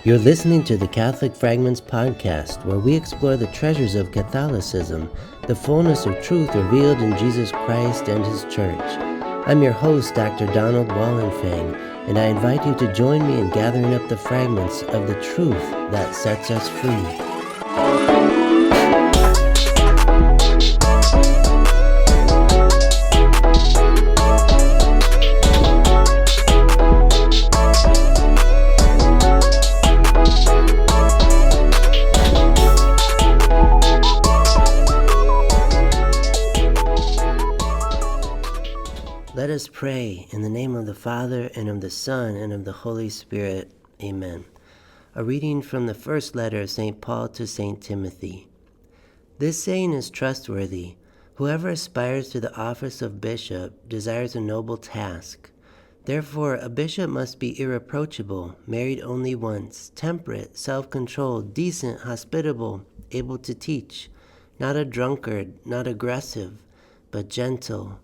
You're listening to the Catholic Fragments podcast, where we explore the treasures of Catholicism, the fullness of truth revealed in Jesus Christ and His Church. I'm your host, Dr. Donald Wallenfang, and I invite you to join me in gathering up the fragments of the truth that sets us free. Let us pray in the name of the Father, and of the Son, and of the Holy Spirit. Amen. A reading from the first letter of St. Paul to St. Timothy. This saying is trustworthy. Whoever aspires to the office of bishop desires a noble task. Therefore, a bishop must be irreproachable, married only once, temperate, self-controlled, decent, hospitable, able to teach, not a drunkard, not aggressive, but gentle,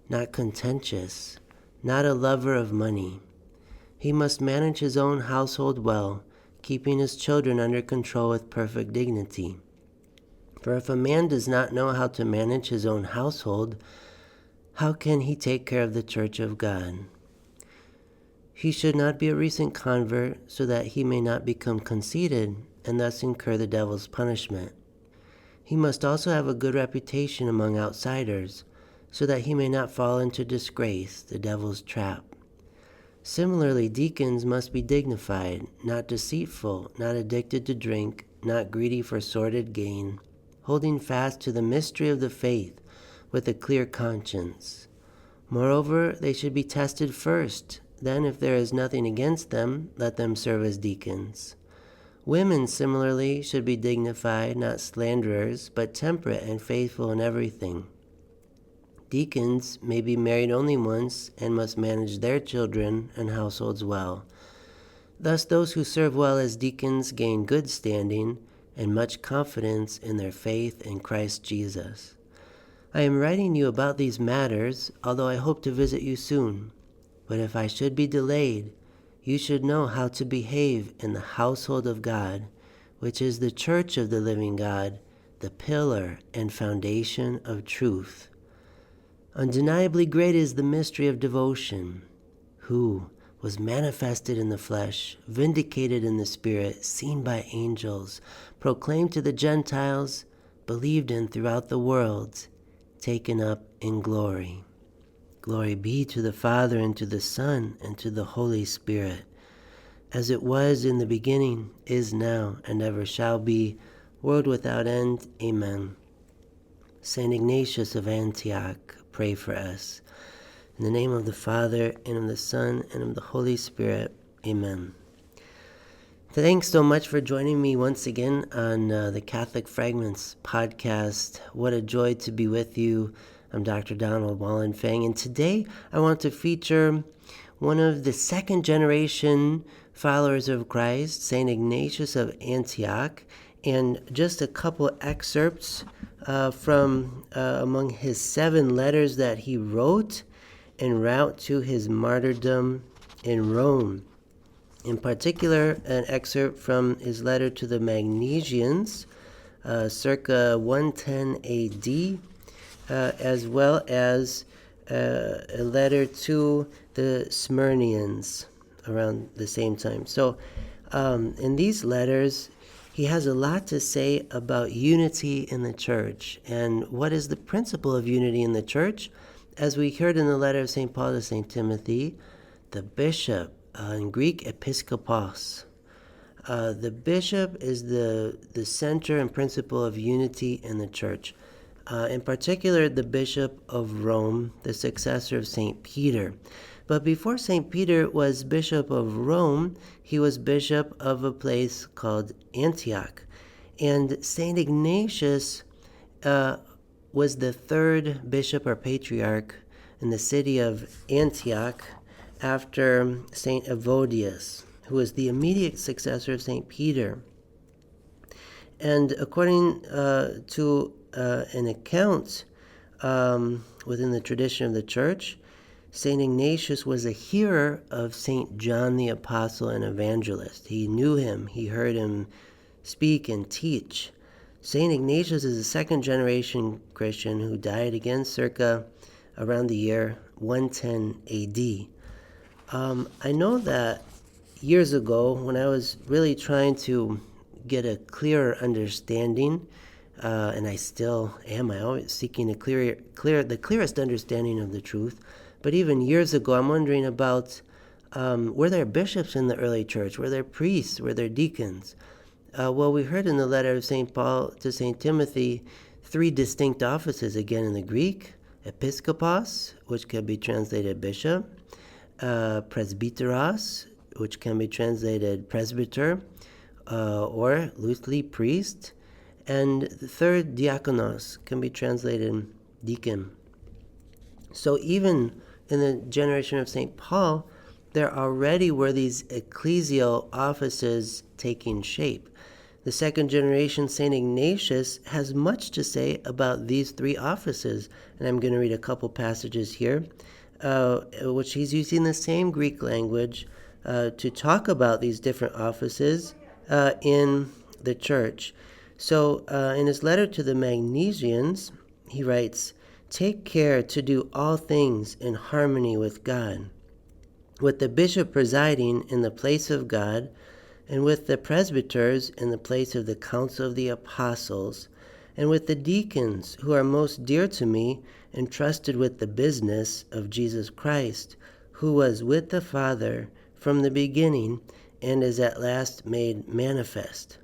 not contentious, not a lover of money. He must manage his own household well, keeping his children under control with perfect dignity. For if a man does not know how to manage his own household, how can he take care of the church of God? He should not be a recent convert, so that he may not become conceited and thus incur the devil's punishment. He must also have a good reputation among outsiders, so that he may not fall into disgrace, the devil's trap. Similarly, deacons must be dignified, not deceitful, not addicted to drink, not greedy for sordid gain, holding fast to the mystery of the faith with a clear conscience. Moreover, they should be tested first. Then, if there is nothing against them, let them serve as deacons. Women, similarly, should be dignified, not slanderers, but temperate and faithful in everything. Deacons may be married only once and must manage their children and households well. Thus, those who serve well as deacons gain good standing and much confidence in their faith in Christ Jesus. I am writing you about these matters, although I hope to visit you soon. But if I should be delayed, you should know how to behave in the household of God, which is the church of the living God, the pillar and foundation of truth. Undeniably great is the mystery of devotion, who was manifested in the flesh, vindicated in the Spirit, seen by angels, proclaimed to the Gentiles, believed in throughout the world, taken up in glory. Glory be to the Father, and to the Son, and to the Holy Spirit, as it was in the beginning, is now, and ever shall be, world without end. Amen. Saint Ignatius of Antioch, pray for us. In the name of the Father, and of the Son, and of the Holy Spirit. Amen. Thanks so much for joining me once again on the Catholic Fragments podcast. What a joy to be with you. I'm Dr. Donald Wallenfang, and today I want to feature one of the second generation followers of Christ, Saint Ignatius of Antioch, and just a couple excerpts from among his 7 letters that he wrote en route to his martyrdom in Rome. In particular, an excerpt from his letter to the Magnesians, circa 110 AD, as well as a letter to the Smyrnians around the same time. So in these letters, he has a lot to say about unity in the church. And what is the principle of unity in the church? As we heard in the letter of St. Paul to St. Timothy, the bishop, in Greek, episkopos. The bishop is the center and principle of unity in the church. In particular, the Bishop of Rome, the successor of St. Peter. But before St. Peter was Bishop of Rome, he was bishop of a place called Antioch. And St. Ignatius was the 3rd bishop or patriarch in the city of Antioch after St. Evodius, who was the immediate successor of St. Peter. And according to an account within the tradition of the church, Saint Ignatius was a hearer of Saint John the Apostle and Evangelist. He knew him. He heard him speak and teach. Saint Ignatius is a second-generation Christian who died again circa around the year 110 AD. I know that years ago, when I was really trying to get a clearer understanding, and I still am, I always seeking the clearest understanding of the truth. But even years ago, I'm wondering about, were there bishops in the early church? Were there priests? Were there deacons? Well, we heard in the letter of St. Paul to St. Timothy 3 distinct offices, again in the Greek: episkopos, which can be translated bishop, presbyteros, which can be translated presbyter, or loosely priest, and the third, diakonos, can be translated deacon. So even in the generation of St. Paul, there already were these ecclesial offices taking shape. The second generation, Saint Ignatius, has much to say about these 3 offices, and I'm going to read a couple passages here, which he's using the same Greek language to talk about these different offices in the church. So in his letter to the Magnesians, he writes, "Take care to do all things in harmony with God, with the bishop presiding in the place of God, and with the presbyters in the place of the council of the apostles, and with the deacons who are most dear to me, entrusted with the business of Jesus Christ, who was with the Father from the beginning and is at last made manifest."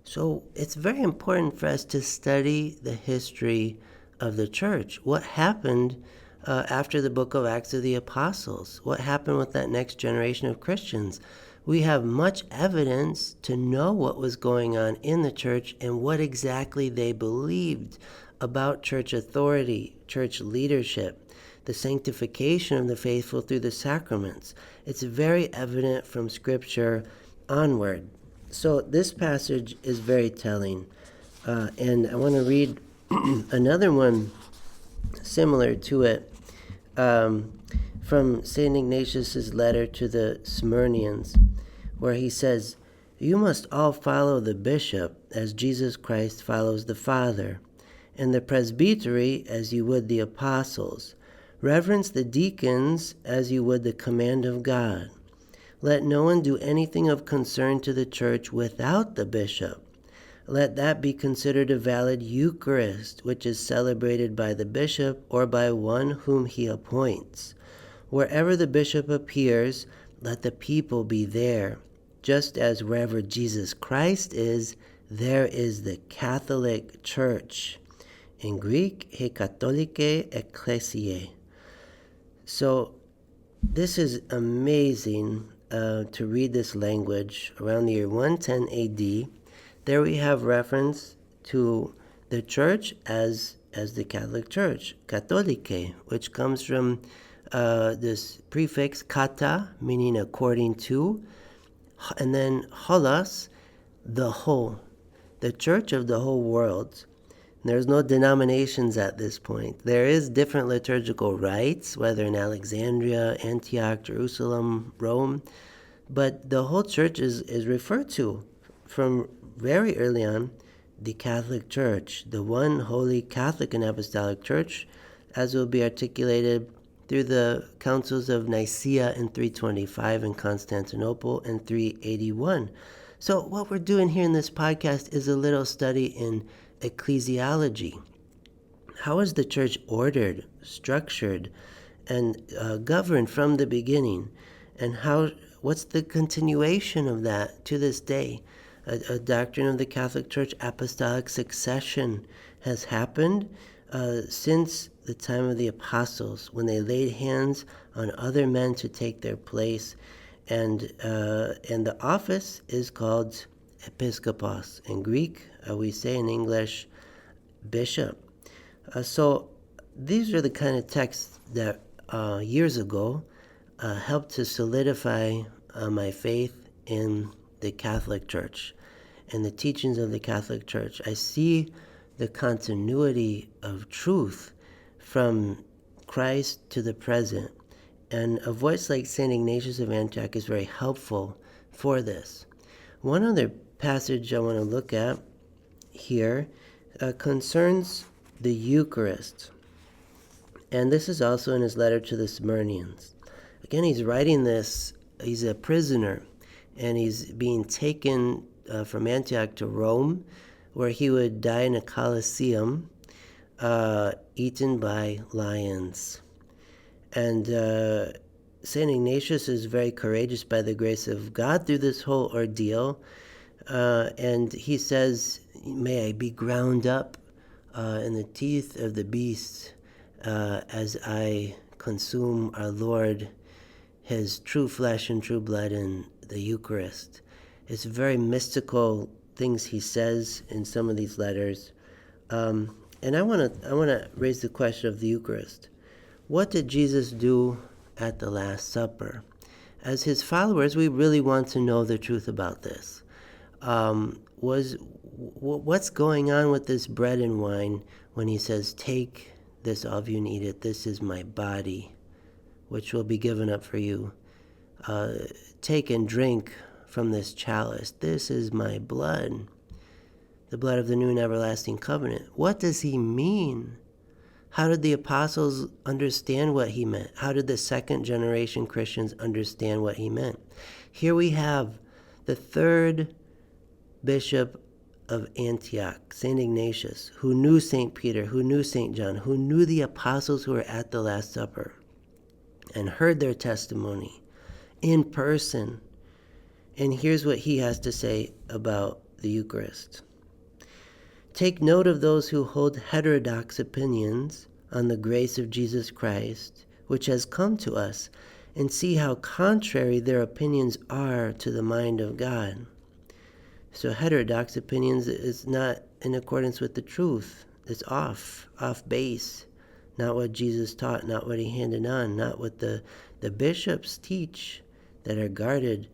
So it's very important for us to study the history of the church. What happened after the book of Acts of the Apostles? What happened with that next generation of Christians? We have much evidence to know what was going on in the church and what exactly they believed about church authority, church leadership, the sanctification of the faithful through the sacraments. It's very evident from Scripture onward. So this passage is very telling. And I want to read another one similar to it from Saint Ignatius's letter to the Smyrnians, where he says, "You must all follow the bishop as Jesus Christ follows the Father, and the presbytery as you would the apostles. Reverence the deacons as you would the command of God. Let no one do anything of concern to the church without the bishop. Let that be considered a valid Eucharist, which is celebrated by the bishop or by one whom he appoints. Wherever the bishop appears, let the people be there, just as wherever Jesus Christ is, there is the Catholic Church." In Greek, he katholike ecclesiae. So this is amazing to read this language around the year 110 AD. There we have reference to the church as the Catholic Church, katholike, which comes from this prefix kata, meaning according to, and then holos, the whole, the church of the whole world. There's no denominations at this point. There is different liturgical rites, whether in Alexandria, Antioch, Jerusalem, Rome, but the whole church is referred to from very early on, the Catholic Church, the one holy Catholic and Apostolic Church, as will be articulated through the councils of Nicaea in 325 and Constantinople in 381. So what we're doing here in this podcast is a little study in ecclesiology. How is the church ordered, structured, and governed from the beginning? And what's the continuation of that to this day? A doctrine of the Catholic Church, apostolic succession, has happened since the time of the apostles, when they laid hands on other men to take their place. And the office is called episkopos. In Greek, we say in English, bishop. So these are the kind of texts that years ago helped to solidify my faith in the Catholic Church and the teachings of the Catholic Church. I see the continuity of truth from Christ to the present, And a voice like Saint Ignatius of Antioch is very helpful for this. One other passage I want to look at here concerns the Eucharist. And this is also in his letter to the Smyrnians. Again, he's writing this, he's a prisoner, and he's being taken from Antioch to Rome, where he would die in a Colosseum, eaten by lions. And St. Ignatius is very courageous by the grace of God through this whole ordeal. And he says, may I be ground up in the teeth of the beast as I consume our Lord, his true flesh and true blood in the Eucharist. It's very mystical things he says in some of these letters. And I want to raise the question of the Eucharist. What did Jesus do at the Last Supper? As his followers, we really want to know the truth about this. What's going on with this bread and wine when he says, take this, all of you, and eat it. This is my body, which will be given up for you. Take and drink from this chalice. This is my blood, the blood of the new and everlasting covenant. What does he mean? How did the apostles understand what he meant? How did the second generation Christians understand what he meant? Here we have the third bishop of Antioch, Saint Ignatius, who knew Saint Peter, who knew Saint John, who knew the apostles who were at the Last Supper and heard their testimony in person. And here's what he has to say about the Eucharist. Take note of those who hold heterodox opinions on the grace of Jesus Christ, which has come to us, and see how contrary their opinions are to the mind of God. So heterodox opinions is not in accordance with the truth. It's off base. Not what Jesus taught, not what he handed on, not what the bishops teach that are guarded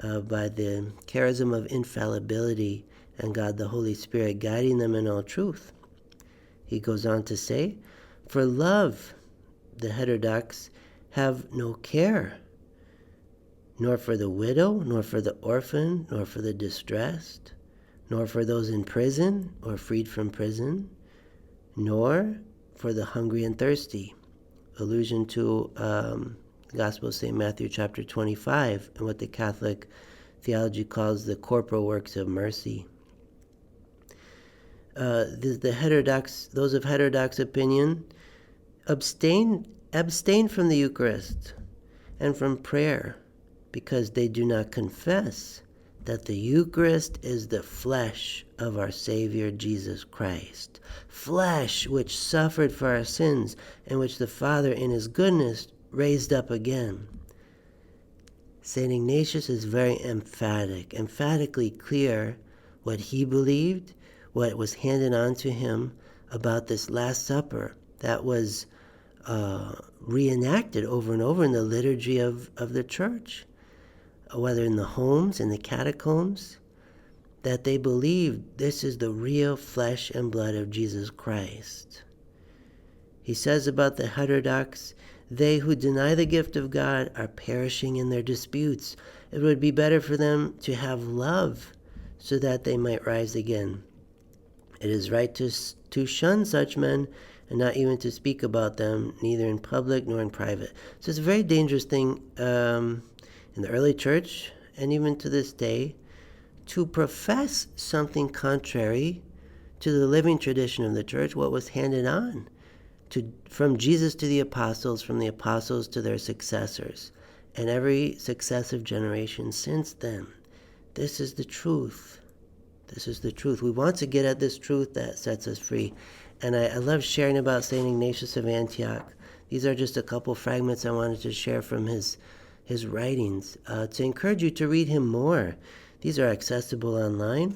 by the charism of infallibility and God the Holy Spirit guiding them in all truth. He goes on to say, for love, the heterodox have no care, nor for the widow, nor for the orphan, nor for the distressed, nor for those in prison or freed from prison, nor for the hungry and thirsty. Allusion to the Gospel of St. Matthew chapter 25 and what the Catholic theology calls the corporal works of mercy. The heterodox, those of heterodox opinion, abstain from the Eucharist and from prayer, because they do not confess that the Eucharist is the flesh of our Savior Jesus Christ, flesh which suffered for our sins and which the Father in his goodness raised up again. St. Ignatius is very emphatically clear what he believed, what was handed on to him about this Last Supper that was reenacted over and over in the liturgy of the church, whether in the homes, in the catacombs, that they believed this is the real flesh and blood of Jesus Christ. He says about the heterodox, they who deny the gift of God are perishing in their disputes. It would be better for them to have love so that they might rise again. It is right to shun such men and not even to speak about them, neither in public nor in private. So it's a very dangerous thing in the early church, and even to this day, to profess something contrary to the living tradition of the church, what was handed on from Jesus to the apostles, from the apostles to their successors, and every successive generation since then. This is the truth. This is the truth. We want to get at this truth that sets us free. And I love sharing about Saint Ignatius of Antioch. These are just a couple fragments I wanted to share from his writings to encourage you to read him more. These are accessible online.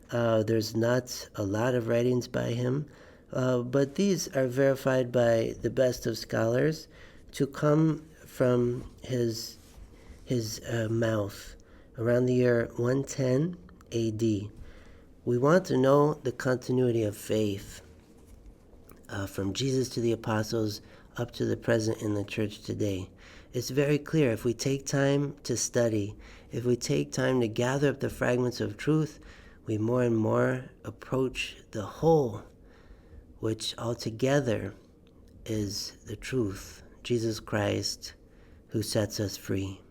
There's not a lot of writings by him, but these are verified by the best of scholars to come from his mouth around the year 110 AD. We want to know the continuity of faith from Jesus to the apostles up to the present in the church today. It's very clear. If we take time to study, if we take time to gather up the fragments of truth, we more and more approach the whole, which altogether is the truth, Jesus Christ, who sets us free.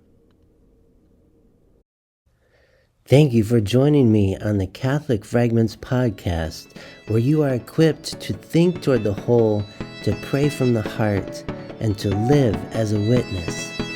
Thank you for joining me on the Catholic Fragments podcast, where you are equipped to think toward the whole, to pray from the heart, and to live as a witness.